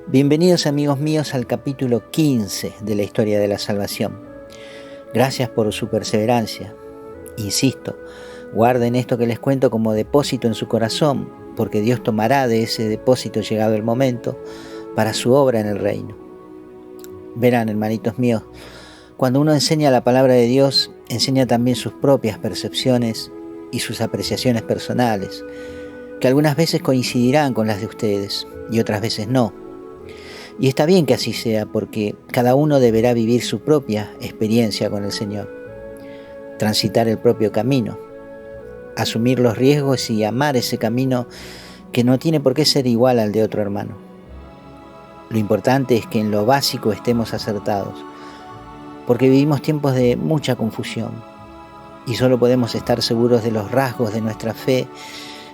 Bienvenidos amigos míos al capítulo 15 de la historia de la salvación. Gracias por su perseverancia. Insisto, guarden esto que les cuento como depósito en su corazón, porque Dios tomará de ese depósito llegado el momento para su obra en el reino. Verán, hermanitos míos, cuando uno enseña la palabra de Dios, enseña también sus propias percepciones y sus apreciaciones personales, que algunas veces coincidirán con las de ustedes y otras veces no. Y está bien que así sea, porque cada uno deberá vivir su propia experiencia con el Señor, transitar el propio camino, asumir los riesgos y amar ese camino que no tiene por qué ser igual al de otro hermano. Lo importante es que en lo básico estemos acertados, porque vivimos tiempos de mucha confusión y solo podemos estar seguros de los rasgos de nuestra fe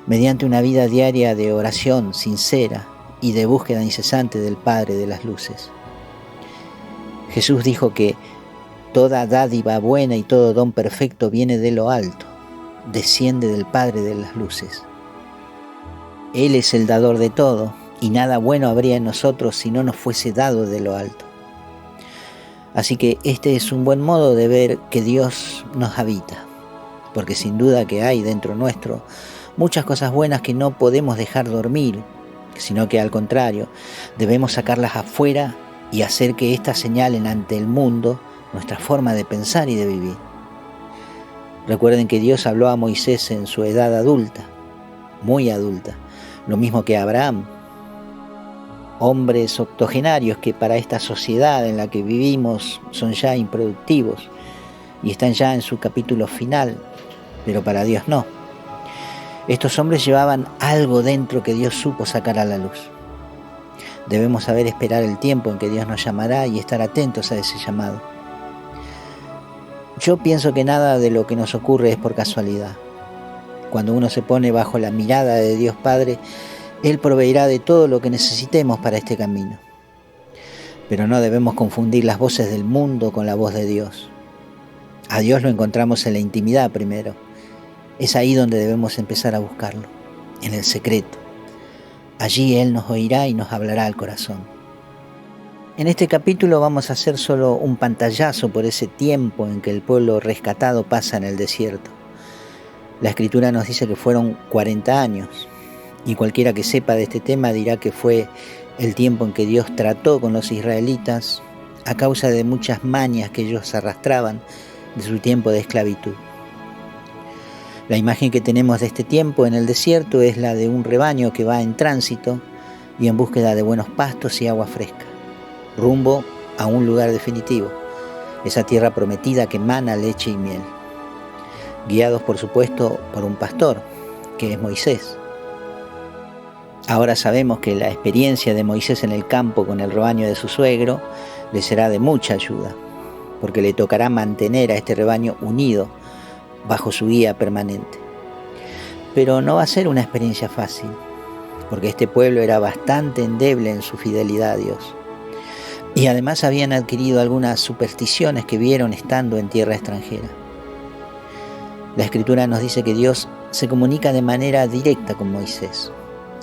mediante una vida diaria de oración sincera y de búsqueda incesante del Padre de las luces. Jesús dijo que toda dádiva buena y todo don perfecto viene de lo alto, desciende del Padre de las luces. Él es el dador de todo, y nada bueno habría en nosotros si no nos fuese dado de lo alto. Así que este es un buen modo de ver que Dios nos habita, porque sin duda que hay dentro nuestro muchas cosas buenas que no podemos dejar dormir, sino que al contrario, debemos sacarlas afuera y hacer que éstas señalen ante el mundo nuestra forma de pensar y de vivir. Recuerden que Dios habló a Moisés en su edad adulta, muy adulta, lo mismo que a Abraham. Hombres octogenarios que para esta sociedad en la que vivimos son ya improductivos y están ya en su capítulo final, pero para Dios no. Estos hombres llevaban algo dentro que Dios supo sacar a la luz. Debemos saber esperar el tiempo en que Dios nos llamará y estar atentos a ese llamado. Yo pienso que nada de lo que nos ocurre es por casualidad. Cuando uno se pone bajo la mirada de Dios Padre, Él proveerá de todo lo que necesitemos para este camino. Pero no debemos confundir las voces del mundo con la voz de Dios. A Dios lo encontramos en la intimidad primero. Es ahí donde debemos empezar a buscarlo, en el secreto. Allí Él nos oirá y nos hablará al corazón. En este capítulo vamos a hacer solo un pantallazo por ese tiempo en que el pueblo rescatado pasa en el desierto. La Escritura nos dice que fueron 40 años, y cualquiera que sepa de este tema dirá que fue el tiempo en que Dios trató con los israelitas a causa de muchas mañas que ellos arrastraban de su tiempo de esclavitud. La imagen que tenemos de este tiempo en el desierto es la de un rebaño que va en tránsito y en búsqueda de buenos pastos y agua fresca, rumbo a un lugar definitivo, esa tierra prometida que emana leche y miel, guiados por supuesto por un pastor, que es Moisés. Ahora sabemos que la experiencia de Moisés en el campo con el rebaño de su suegro le será de mucha ayuda, porque le tocará mantener a este rebaño unido bajo su guía permanente. Pero no va a ser una experiencia fácil, porque este pueblo era bastante endeble en su fidelidad a Dios. Y además habían adquirido algunas supersticiones que vieron estando en tierra extranjera. La Escritura nos dice que Dios se comunica de manera directa con Moisés,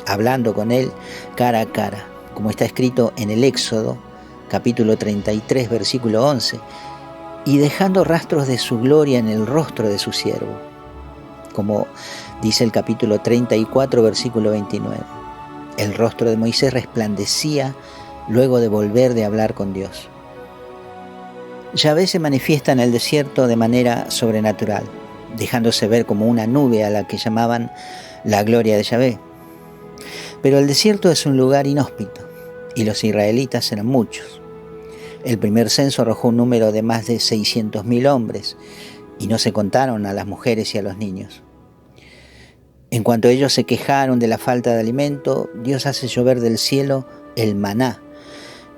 hablando con él cara a cara, como está escrito en el Éxodo, capítulo 33, versículo 11, y dejando rastros de su gloria en el rostro de su siervo, como dice el capítulo 34, versículo 29. El rostro de Moisés resplandecía luego de volver de hablar con Dios. Yahvé se manifiesta en el desierto de manera sobrenatural, dejándose ver como una nube a la que llamaban la gloria de Yahvé. Pero el desierto es un lugar inhóspito, y los israelitas eran muchos. El primer censo arrojó un número de más de 600.000 hombres, y no se contaron a las mujeres y a los niños. En cuanto ellos se quejaron de la falta de alimento, Dios hace llover del cielo el maná,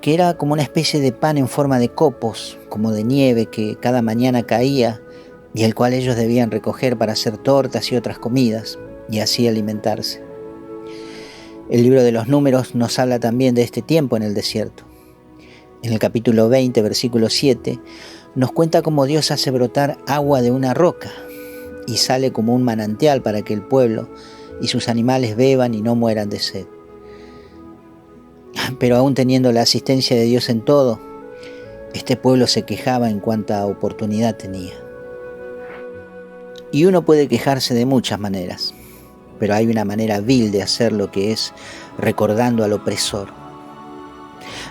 que era como una especie de pan en forma de copos, como de nieve, que cada mañana caía, y el cual ellos debían recoger para hacer tortas y otras comidas, y así alimentarse. El libro de los Números nos habla también de este tiempo en el desierto. En el capítulo 20, versículo 7, nos cuenta cómo Dios hace brotar agua de una roca y sale como un manantial para que el pueblo y sus animales beban y no mueran de sed. Pero aún teniendo la asistencia de Dios en todo, este pueblo se quejaba en cuanta oportunidad tenía. Y uno puede quejarse de muchas maneras, pero hay una manera vil de hacerlo, que es recordando al opresor.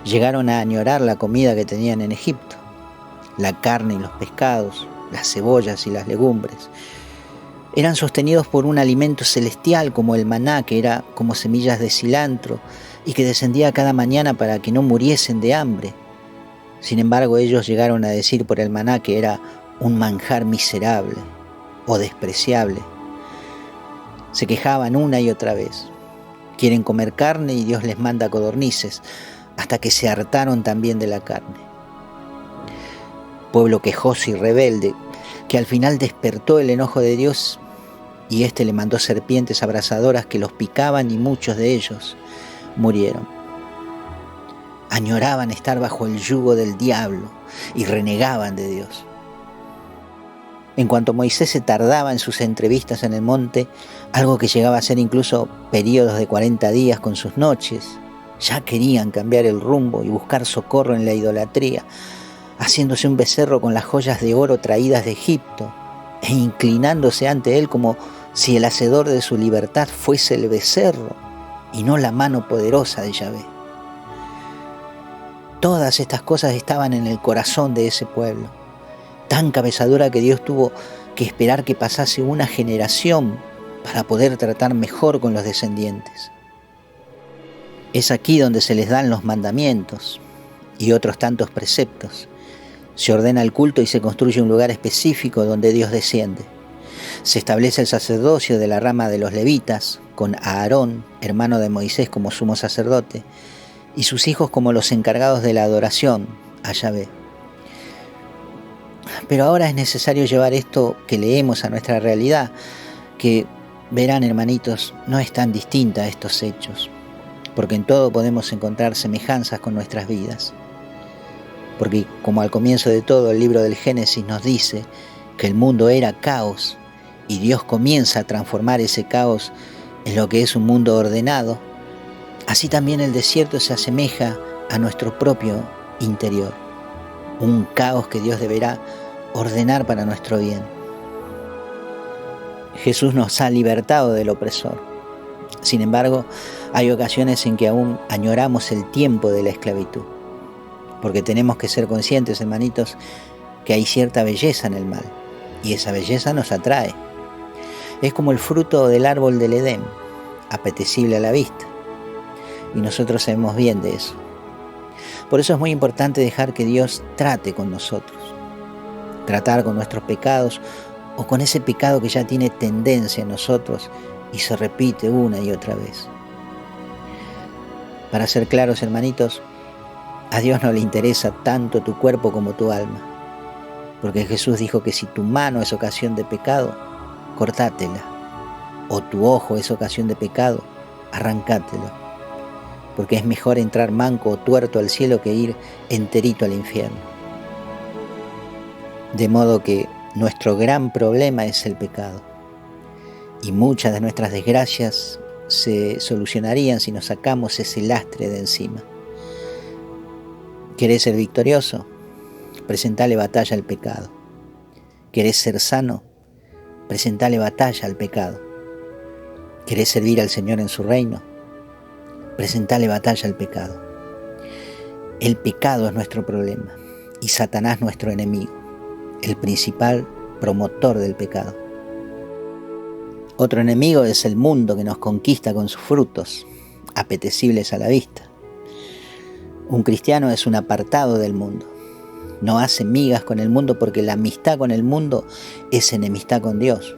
Llegaron a añorar la comida que tenían en Egipto, la carne y los pescados, las cebollas y las legumbres. Eran sostenidos por un alimento celestial como el maná, que era como semillas de cilantro y que descendía cada mañana para que no muriesen de hambre. Sin embargo, ellos llegaron a decir por el maná que era un manjar miserable o despreciable. Se quejaban una y otra vez. Quieren comer carne y Dios les manda codornices, hasta que se hartaron también de la carne. Pueblo quejoso y rebelde, que al final despertó el enojo de Dios, y éste le mandó serpientes abrasadoras que los picaban, y muchos de ellos murieron. Añoraban estar bajo el yugo del diablo y renegaban de Dios. En cuanto Moisés se tardaba en sus entrevistas en el monte, algo que llegaba a ser incluso periodos de 40 días con sus noches, ya querían cambiar el rumbo y buscar socorro en la idolatría, haciéndose un becerro con las joyas de oro traídas de Egipto e inclinándose ante él como si el hacedor de su libertad fuese el becerro y no la mano poderosa de Yahvé. Todas estas cosas estaban en el corazón de ese pueblo, tan cabezadura que Dios tuvo que esperar que pasase una generación para poder tratar mejor con los descendientes. Es aquí donde se les dan los mandamientos y otros tantos preceptos. Se ordena el culto y se construye un lugar específico donde Dios desciende. Se establece el sacerdocio de la rama de los levitas, con Aarón, hermano de Moisés, como sumo sacerdote, y sus hijos como los encargados de la adoración a Yahvé. Pero ahora es necesario llevar esto que leemos a nuestra realidad, que, verán hermanitos, no es tan distinta a estos hechos, porque en todo podemos encontrar semejanzas con nuestras vidas. Porque como al comienzo de todo el libro del Génesis nos dice que el mundo era caos y Dios comienza a transformar ese caos en lo que es un mundo ordenado, así también el desierto se asemeja a nuestro propio interior, un caos que Dios deberá ordenar para nuestro bien. Jesús nos ha libertado del opresor. Sin embargo, hay ocasiones en que aún añoramos el tiempo de la esclavitud, porque tenemos que ser conscientes, hermanitos, que hay cierta belleza en el mal, y esa belleza nos atrae. Es como el fruto del árbol del Edén, apetecible a la vista, y nosotros sabemos bien de eso. Por eso es muy importante dejar que Dios trate con nosotros, tratar con nuestros pecados o con ese pecado que ya tiene tendencia en nosotros y se repite una y otra vez. Para ser claros, hermanitos, a Dios no le interesa tanto tu cuerpo como tu alma, porque Jesús dijo que si tu mano es ocasión de pecado, cortátela, o tu ojo es ocasión de pecado, arrancátelo, porque es mejor entrar manco o tuerto al cielo que ir enterito al infierno. De modo que nuestro gran problema es el pecado, y muchas de nuestras desgracias se solucionarían si nos sacamos ese lastre de encima. ¿Querés ser victorioso? Presentale batalla al pecado. ¿Querés ser sano? Presentale batalla al pecado. ¿Querés servir al Señor en su reino? Presentale batalla al pecado. El pecado es nuestro problema y Satanás nuestro enemigo, el principal promotor del pecado. Otro enemigo es el mundo, que nos conquista con sus frutos, apetecibles a la vista. Un cristiano es un apartado del mundo. No hace migas con el mundo, porque la amistad con el mundo es enemistad con Dios.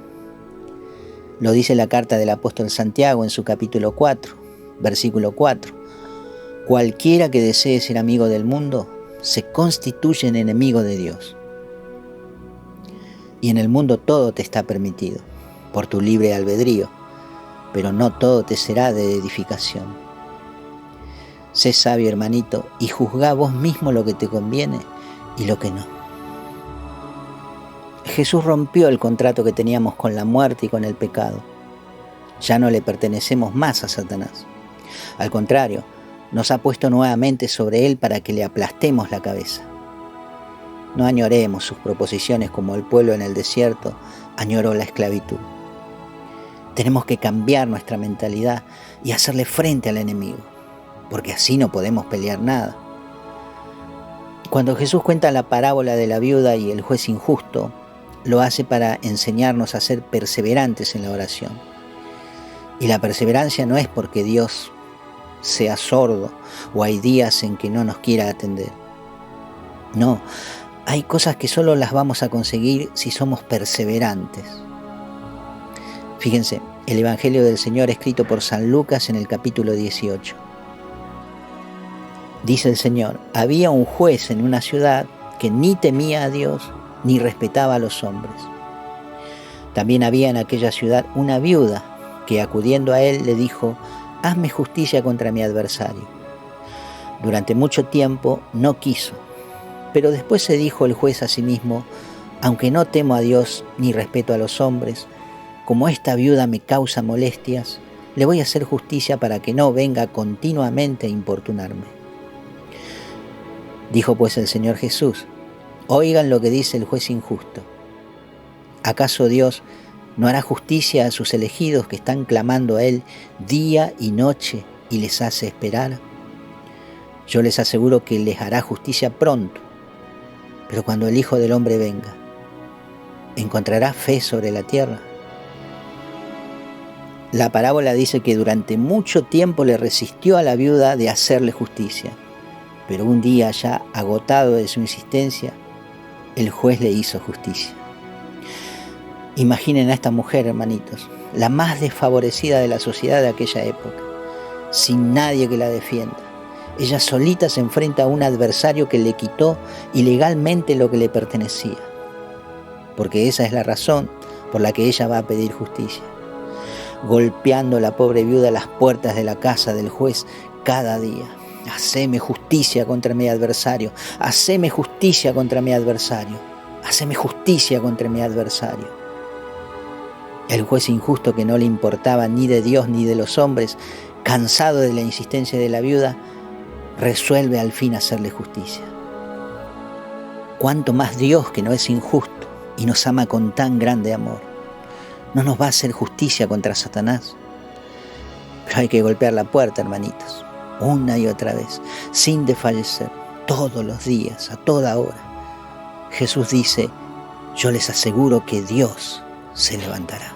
Lo dice la carta del apóstol Santiago en su capítulo 4, versículo 4. Cualquiera que desee ser amigo del mundo se constituye en enemigo de Dios. Y en el mundo todo te está permitido, por tu libre albedrío, pero no todo te será de edificación. Sé sabio, hermanito, y juzgá vos mismo lo que te conviene y lo que no. Jesús rompió el contrato que teníamos con la muerte y con el pecado. Ya no le pertenecemos más a Satanás. Al contrario, nos ha puesto nuevamente sobre él para que le aplastemos la cabeza. No añoremos sus proposiciones como el pueblo en el desierto añoró la esclavitud. Tenemos que cambiar nuestra mentalidad y hacerle frente al enemigo, porque así no podemos pelear nada. Cuando Jesús cuenta la parábola de la viuda y el juez injusto, lo hace para enseñarnos a ser perseverantes en la oración. Y la perseverancia no es porque Dios sea sordo o hay días en que no nos quiera atender. No, hay cosas que solo las vamos a conseguir si somos perseverantes. Fíjense, el Evangelio del Señor escrito por San Lucas en el capítulo 18. Dice el Señor: había un juez en una ciudad que ni temía a Dios ni respetaba a los hombres. También había en aquella ciudad una viuda que, acudiendo a él, le dijo: hazme justicia contra mi adversario. Durante mucho tiempo no quiso, pero después se dijo el juez a sí mismo: aunque no temo a Dios ni respeto a los hombres, como esta viuda me causa molestias, le voy a hacer justicia para que no venga continuamente a importunarme. Dijo pues el Señor Jesús: oigan lo que dice el juez injusto. ¿Acaso Dios no hará justicia a sus elegidos que están clamando a Él día y noche y les hace esperar? Yo les aseguro que les hará justicia pronto. Pero cuando el Hijo del Hombre venga, ¿encontrará fe sobre la tierra? La parábola dice que durante mucho tiempo le resistió a la viuda de hacerle justicia, pero un día, ya agotado de su insistencia, el juez le hizo justicia. Imaginen a esta mujer, hermanitos, la más desfavorecida de la sociedad de aquella época, sin nadie que la defienda. Ella solita se enfrenta a un adversario que le quitó ilegalmente lo que le pertenecía, porque esa es la razón por la que ella va a pedir justicia, golpeando a la pobre viuda las puertas de la casa del juez cada día. Haceme justicia contra mi adversario, haceme justicia contra mi adversario, haceme justicia contra mi adversario. El juez injusto, que no le importaba ni de Dios ni de los hombres, cansado de la insistencia de la viuda, resuelve al fin hacerle justicia. Cuánto más Dios, que no es injusto y nos ama con tan grande amor, no nos va a hacer justicia contra Satanás. Pero hay que golpear la puerta, hermanitos, una y otra vez, sin desfallecer, todos los días, a toda hora. Jesús dice: yo les aseguro que Dios se levantará.